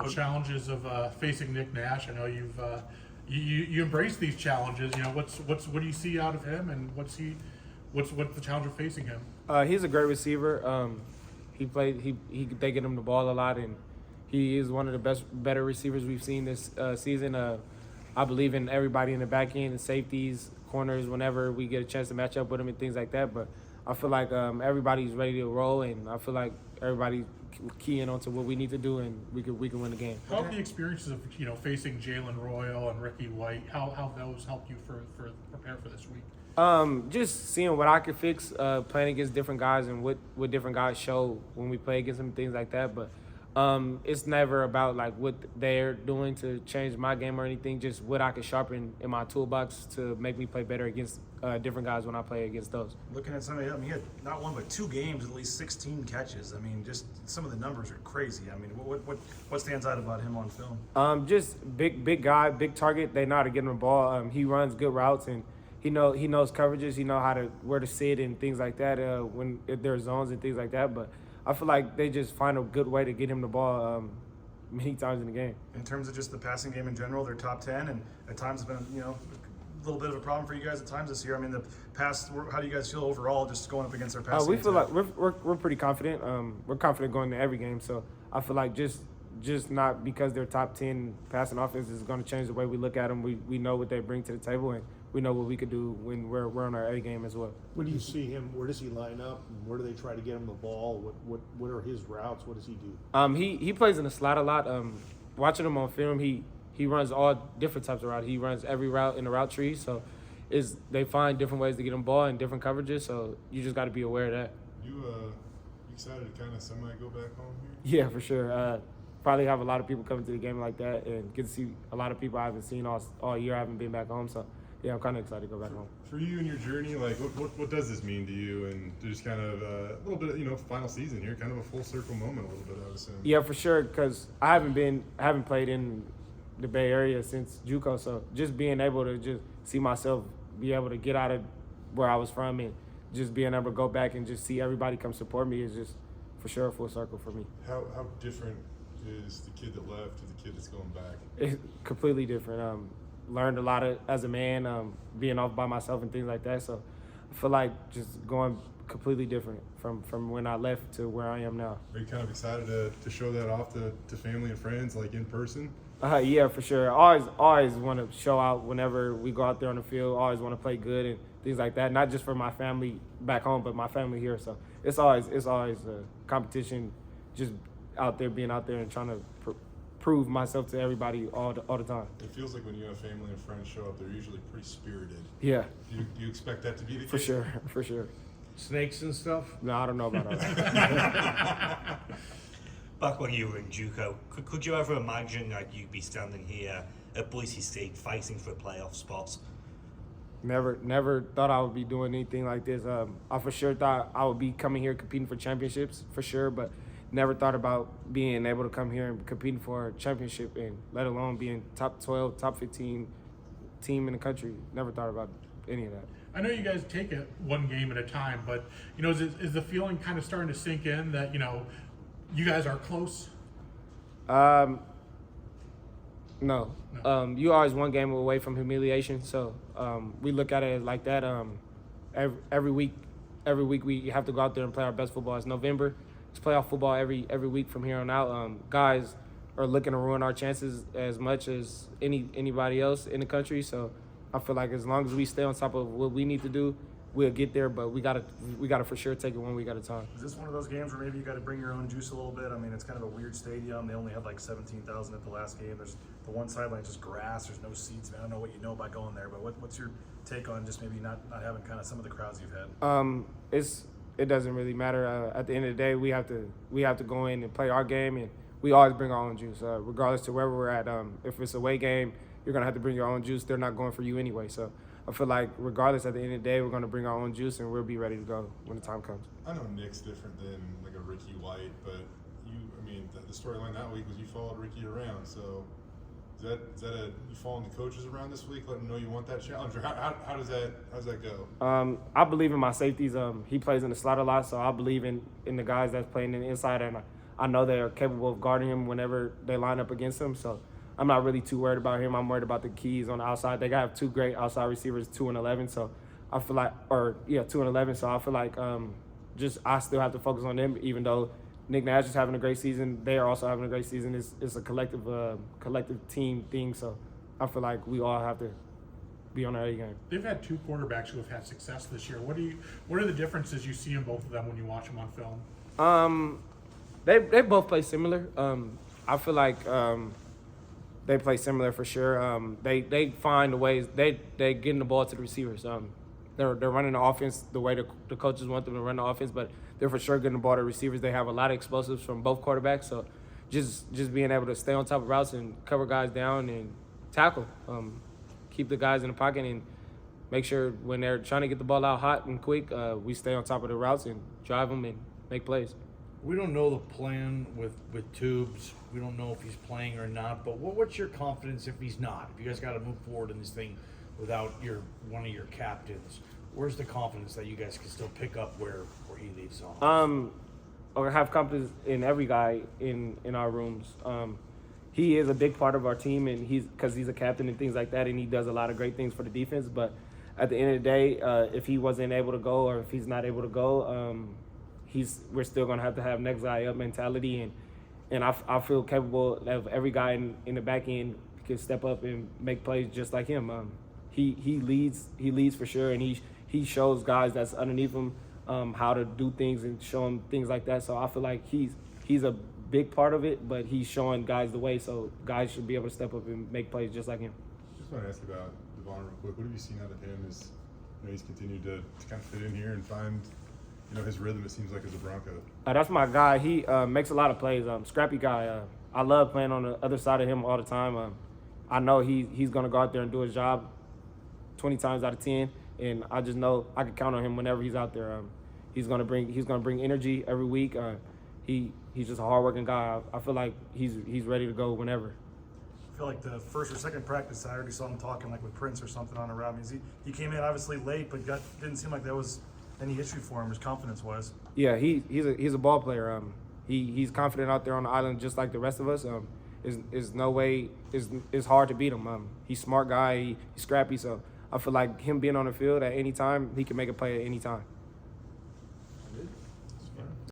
the challenges of facing Nick Nash. I know you've you embrace these challenges. You know, what do you see out of him, and what's the challenge of facing him? He's a great receiver. They get him the ball a lot, and he is one of the better receivers we've seen this season. I believe in everybody in the back end, the safeties, corners, whenever we get a chance to match up with him and things like that. But I feel like everybody's ready to roll, and I feel like everybody's keying onto what we need to do, and we can win the game. How have the experiences of facing Jalen Royal and Ricky White? How those help you for prepare for this week? Just seeing what I could fix, playing against different guys and what different guys show when we play against them and things like that. But it's never about like what they're doing to change my game or anything, just what I can sharpen in my toolbox to make me play better against different guys when I play against those. Looking at some of him, he had not one but 2 games, at least 16 catches. I mean, just some of the numbers are crazy. I mean, what stands out about him on film? Just big guy, big target. They know how to get him the ball. He runs good routes, and he knows coverages. He knows where to sit and things like that if there are zones and things like that. But I feel like they just find a good way to get him the ball many times in the game. In terms of just the passing game in general, they're top 10, and at times it's been, a little bit of a problem for you guys at times this year. I mean, the past, how do you guys feel overall just going up against their passing? We feel like we're pretty confident. We're confident going into every game. So I feel like just not because they're top 10 passing offense is going to change the way we look at them. We know what they bring to the table, and we know what we could do when we're on our A game as well. When do you see him? Where does he line up? And where do they try to get him the ball? What are his routes? What does he do? He plays in the slot a lot. Watching him on film, he runs all different types of routes. He runs every route in the route tree. So they find different ways to get him ball and different coverages. So you just got to be aware of that. You excited to kind of go back home here? Yeah, for sure. Probably have a lot of people coming to the game like that, and get to see a lot of people I haven't seen all year. I haven't been back home, so yeah, I'm kind of excited to go back home. For you and your journey, like what does this mean to you? And just kind of a little bit, final season here, kind of a full circle moment, a little bit, I would assume. Yeah, for sure, because I haven't played in the Bay Area since JUCO, so just being able to just see myself be able to get out of where I was from and just being able to go back and just see everybody come support me is just for sure a full circle for me. How different is the kid that left to the kid that's going back? It's completely different. Learned a lot as a man, being off by myself and things like that. So I feel like just going completely different from when I left to where I am now. Are you kind of excited to show that off to family and friends, like in person? Yeah, for sure. Always want to show out whenever we go out there on the field. Always want to play good and things like that. Not just for my family back home, but my family here. So it's always a competition, just being out there and trying to prove myself to everybody all the time. It feels like when you have family and friends show up, they're usually pretty spirited. Yeah. Do you expect that to be the case? For sure. Snakes and stuff? No, I don't know about all that. Back when you were in JUCO, could you ever imagine that you'd be standing here at Boise State fighting for playoff spots? Never thought I would be doing anything like this. I for sure thought I would be coming here competing for championships, for sure, but never thought about being able to come here and competing for a championship, and let alone being top 12, top 15 team in the country. Never thought about any of that. I know you guys take it one game at a time, but is the feeling kind of starting to sink in that you guys are close? No. You always one game away from humiliation, so we look at it like that. Every week we have to go out there and play our best football. It's November. It's playoff football every week from here on out. Guys are looking to ruin our chances as much as anybody else in the country. So I feel like as long as we stay on top of what we need to do, we'll get there. But we gotta for sure take it one week at a time. Is this one of those games where maybe you got to bring your own juice a little bit? I mean, it's kind of a weird stadium. They only had like 17,000 at the last game. There's the one sideline just grass. There's no seats. I don't know what you know about going there, but what's your take on just maybe not having kind of some of the crowds you've had? It doesn't really matter. At the end of the day, we have to go in and play our game, and we always bring our own juice, regardless to wherever we're at. If it's a away game, you're gonna have to bring your own juice. They're not going for you anyway. So I feel like regardless, at the end of the day, we're gonna bring our own juice, and we'll be ready to go when the time comes. I know Nick's different than like a Ricky White, but the storyline that week was you followed Ricky around. So is that you following the coaches around this week, let them know you want that challenge, or how does that go? I believe in my safeties. He plays in the slot a lot, so I believe in the guys that's playing in the inside, and I know they're capable of guarding him whenever they line up against him. So I'm not really too worried about him. I'm worried about the keys on the outside. They have 2 great outside receivers, 2 and 11. So I feel like, 2 and 11. So I feel like I still have to focus on them, even though Nick Nash is having a great season. They are also having a great season. It's a collective team thing. So I feel like we all have to be on our A game. They've had 2 quarterbacks who have had success this year. What are the differences you see in both of them when you watch them on film? They both play similar. I feel like they play similar for sure. They find the ways they getting the ball to the receivers. They're running the offense the way the coaches want them to run the offense, but they're for sure getting the ball to receivers. They have a lot of explosives from both quarterbacks, so just being able to stay on top of routes and cover guys down and tackle, keep the guys in the pocket and make sure when they're trying to get the ball out hot and quick, we stay on top of the routes and drive them and make plays. We don't know the plan with Tubes. We don't know if he's playing or not. But what's your confidence if he's not? If you guys got to move forward in this thing without one of your captains, where's the confidence that you guys can still pick up where he leaves off? I have confidence in every guy in our rooms. He is a big part of our team, and because he's a captain and things like that, and he does a lot of great things for the defense. But at the end of the day, if he wasn't able to go or if he's not able to go, we're still gonna have to have next guy up mentality, and I feel capable of every guy in the back end can step up and make plays just like him. He leads for sure, and he shows guys that's underneath him how to do things and show them things like that. So I feel like he's a big part of it, but he's showing guys the way. So guys should be able to step up and make plays just like him. Just want to ask about Devon real quick. What have you seen out of him as he's continued to kind of fit in here and find his rhythm, it seems like, as a Bronco? That's my guy. He makes a lot of plays. Scrappy guy. I love playing on the other side of him all the time. I know he's going to go out there and do his job 20 times out of 10, and I just know I can count on him whenever he's out there. He's going to bring energy every week. He's just a hardworking guy. I feel like he's ready to go whenever. I feel like the first or second practice, I already saw him talking like with Prince or something on a route. He came in obviously late, but didn't seem like there was any issue for him, his confidence-wise. Yeah, he's a ball player. He's confident out there on the island just like the rest of us. Is no way it's hard to beat him. He's a smart guy. He's scrappy. So I feel like him being on the field at any time, he can make a play at any time.